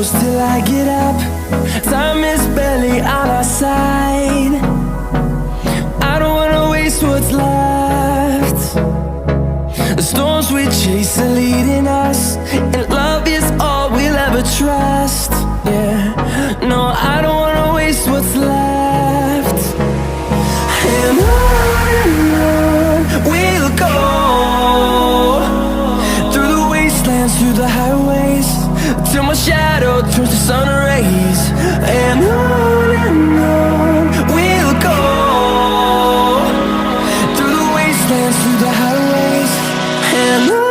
close till I get up. Time is barely on our side. I don't wanna waste what's left. The storms we chase are leading us, and love is all we'll ever trust. Yeah, no, I don't wanna waste what's left. And on we'll go, through the wastelands, through the highways, till my shadow turns to sun rays. And on we'll go, through the wastelands, through the highways, and on.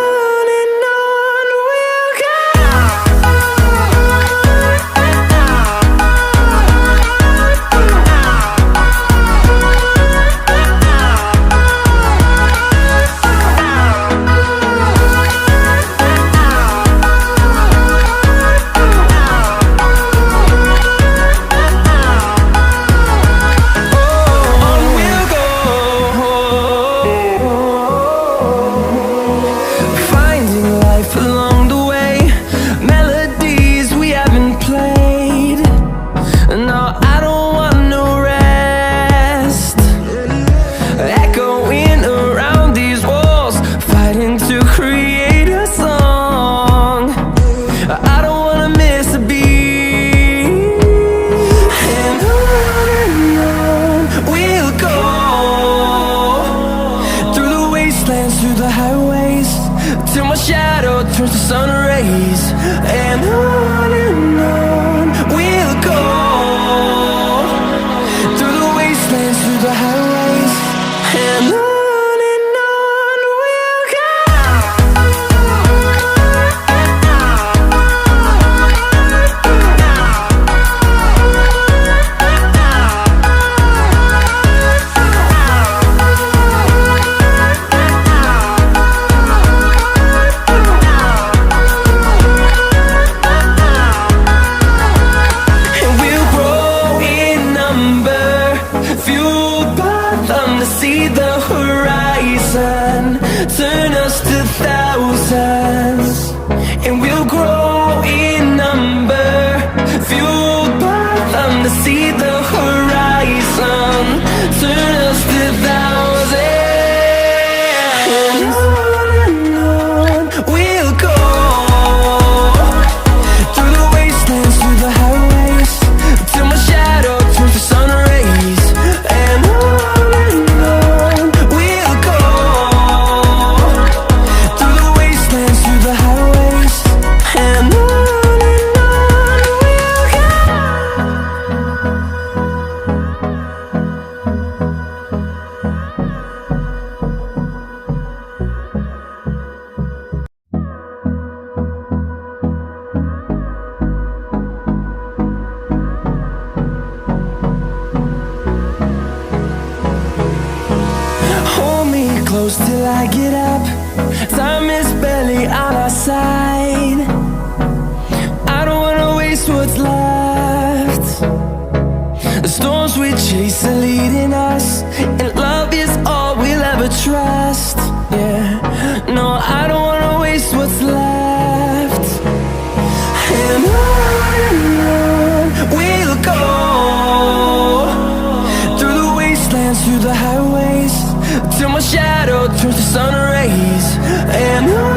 Through the highways, till my shadow turns to sun rays. And on we'll go, through the wastelands, through the highways, and on. See the horizon, turn us to thousands, and we'll grow in number, fueled by them to see the horizon, turn us to thousands. And on we'll go, through the wastelands, through the highways, till my shadow turns to sun rays. And close till I get up. Time is barely on our side. I don't wanna waste what's left. The storms we chase are leading us, and love is all we'll ever trust. Yeah, no, I don't wanna waste what's left. And on we'll go, through the wastelands, through the highways, till my shadow turns to sun rays. And on